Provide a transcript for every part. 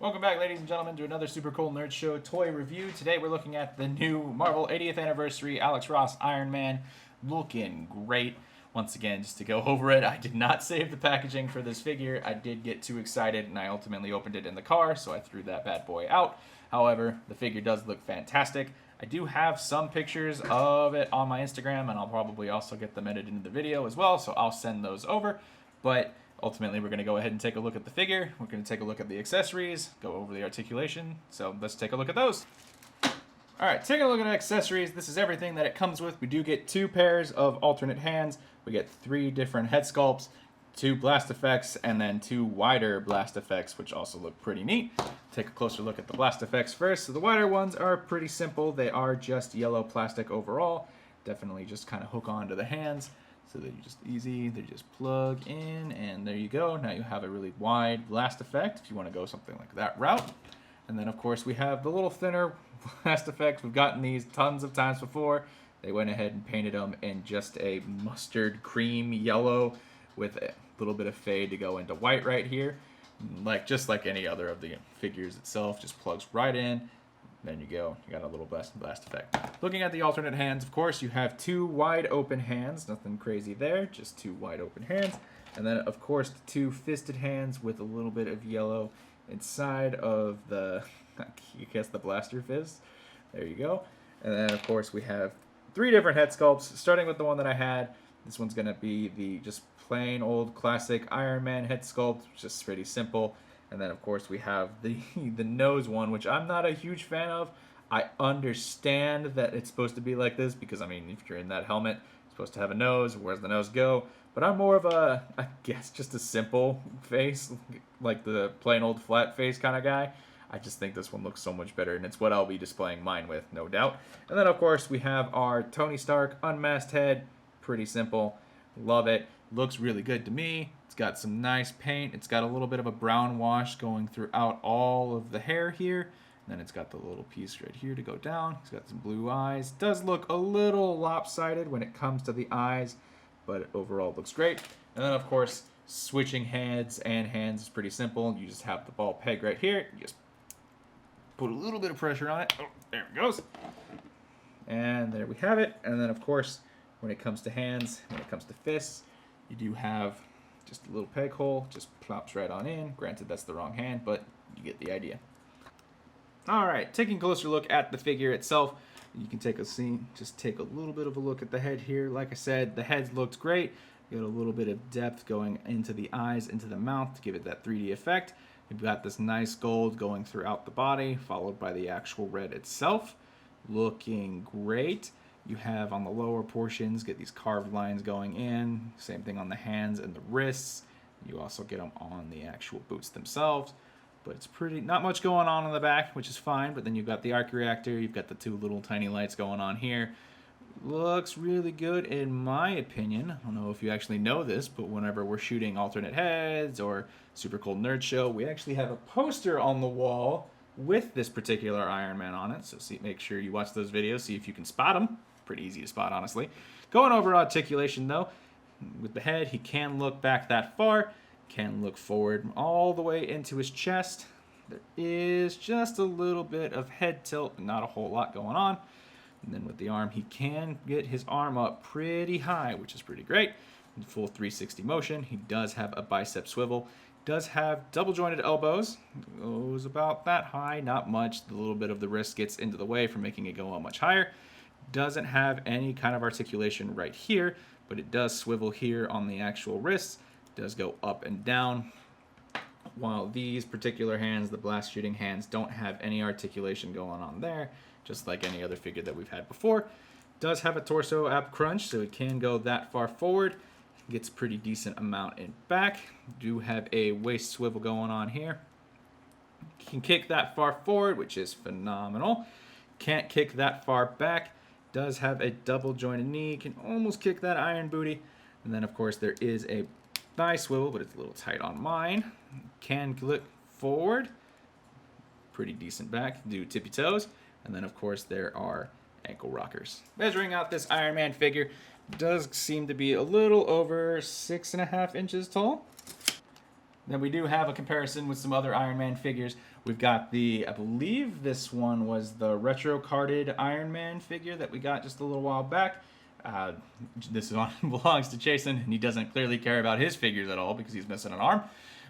Welcome back, ladies and gentlemen, to another Super Cool Nerd Show toy review. Today we're looking at the new Marvel 80th Anniversary Alex Ross Iron Man. Looking great. Once again, just to go over it, I did not save the packaging for this figure. I did get too excited, and I ultimately opened it in the car, so I threw that bad boy out. However, the figure does look fantastic. I do have some pictures of it on my Instagram, and I'll probably also get them edited into the video as well, so I'll send those over. But ultimately, we're going to go ahead and take a look at the figure. We're going to take a look at the accessories, go over the articulation. So let's take a look at those. All right, taking a look at accessories, this is everything that it comes with. We do get 2 pairs of alternate hands. We get 3 different head sculpts, 2 blast effects, and then 2 wider blast effects, which also look pretty neat. Take a closer look at the blast effects first. So the wider ones are pretty simple. They are just yellow plastic overall. Definitely just kind of hook onto the hands. So they're just easy, they just plug in, and there you go. Now you have a really wide blast effect if you want to go something like that route. And then of course we have the little thinner blast effects. We've gotten these tons of times before. They went ahead and painted them in just a mustard cream yellow with a little bit of fade to go into white right here. Just like any other of the figures itself, just plugs right in. Then you go, you got a little blast effect. Looking at the alternate hands, of course, you have 2 wide open hands, nothing crazy there, just 2 wide open hands. And then, of course, the 2 fisted hands with a little bit of yellow inside of the, I guess, the blaster fist. There you go. And then, of course, we have 3 different head sculpts, starting with the one that I had. This one's going to be the just plain old classic Iron Man head sculpt, just pretty simple. And then, of course, we have the nose one, which I'm not a huge fan of. I understand that it's supposed to be like this because, I mean, if you're in that helmet, it's supposed to have a nose. Where's the nose go? But I'm more of a, I guess, just a simple face, like the plain old flat face kind of guy. I just think this one looks so much better, and it's what I'll be displaying mine with, no doubt. And then, of course, we have our Tony Stark unmasked head. Pretty simple. Love it. Looks really good to me. It's got some nice paint. It's got a little bit of a brown wash going throughout all of the hair here. And then it's got the little piece right here to go down. It's got some blue eyes. Does look a little lopsided when it comes to the eyes, but overall it looks great. And then, of course, switching heads and hands is pretty simple. You just have the ball peg right here. You just put a little bit of pressure on it. Oh, there it goes. And there we have it. And then, of course, when it comes to hands, when it comes to fists, you do have just a little peg hole, just plops right on in. Granted, that's the wrong hand, but you get the idea. All right, taking a closer look at the figure itself, you can take a scene, just take a little bit of a look at the head here. Like I said, the head looked great. You got a little bit of depth going into the eyes, into the mouth to give it that 3D effect. You've got this nice gold going throughout the body, followed by the actual red itself. Looking great. You have on the lower portions, get these carved lines going in. Same thing on the hands and the wrists. You also get them on the actual boots themselves. But it's pretty, not much going on the back, which is fine. But then you've got the arc reactor. You've got the 2 little tiny lights going on here. Looks really good in my opinion. I don't know if you actually know this, but whenever we're shooting alternate heads or Super Cool Nerd Show, we actually have a poster on the wall with this particular Iron Man on it. So make sure you watch those videos, see if you can spot him. Pretty easy to spot, honestly. Going over articulation, though, with the head, he can look back that far, can look forward all the way into his chest. There is just a little bit of head tilt, not a whole lot going on. And then with the arm, he can get his arm up pretty high, which is pretty great. In full 360 motion. He does have a bicep swivel. Does have double jointed elbows. Goes about that high, not much. The little bit of the wrist gets into the way for making it go up much higher. Doesn't have any kind of articulation right here, but it does swivel here on the actual wrists. Does go up and down. While these particular hands, the blast shooting hands, don't have any articulation going on there, just like any other figure that we've had before. Does have a torso ab crunch, so it can go that far forward. Gets a pretty decent amount in back. Do have a waist swivel going on here. Can kick that far forward, which is phenomenal. Can't kick that far back. Does have a double jointed knee, can almost kick that iron booty. And then, of course, there is a thigh swivel, but it's a little tight on mine. Can look forward. Pretty decent back, do tippy toes. And then, of course, there are ankle rockers. Measuring out this Iron Man figure, does seem to be a little over 6.5 inches tall. Then we do have a comparison with some other Iron Man figures. We've got I believe this one was the retro carded Iron Man figure that we got just a little while back. This one belongs to Jason, and he doesn't clearly care about his figures at all because he's missing an arm.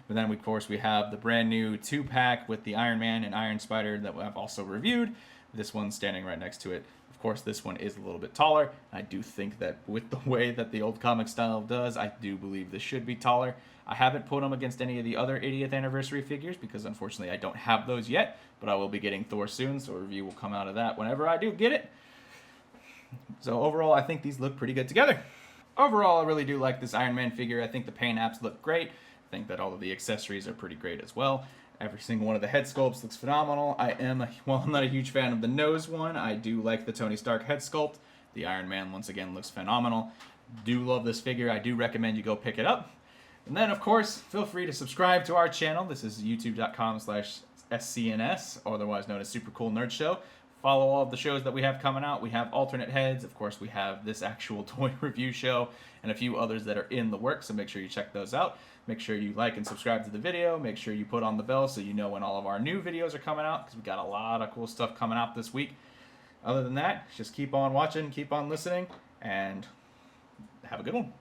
But then, of course, we have the brand new 2-pack with the Iron Man and Iron Spider that I've also reviewed. This one's standing right next to it. Of course, this one is a little bit taller. I do think that with the way that the old comic style does, I do believe this should be taller. I haven't put them against any of the other 80th anniversary figures because unfortunately I don't have those yet, but I will be getting Thor soon, so a review will come out of that whenever I do get it. So overall, I think these look pretty good together. Overall, I really do like this Iron Man figure. I think the paint apps look great. I think that all of the accessories are pretty great as well. Every single one of the head sculpts looks phenomenal. I'm not a huge fan of the nose one. I do like the Tony Stark head sculpt. The Iron Man, once again, looks phenomenal. Do love this figure. I do recommend you go pick it up. And then, of course, feel free to subscribe to our channel. This is youtube.com/SCNS, otherwise known as Super Cool Nerd Show. Follow all of the shows that we have coming out. We have alternate heads. Of course, we have this actual toy review show and a few others that are in the works, so make sure you check those out. Make sure you like and subscribe to the video. Make sure you put on the bell so you know when all of our new videos are coming out, because we got a lot of cool stuff coming out this week. Other than that, just keep on watching, keep on listening, and have a good one.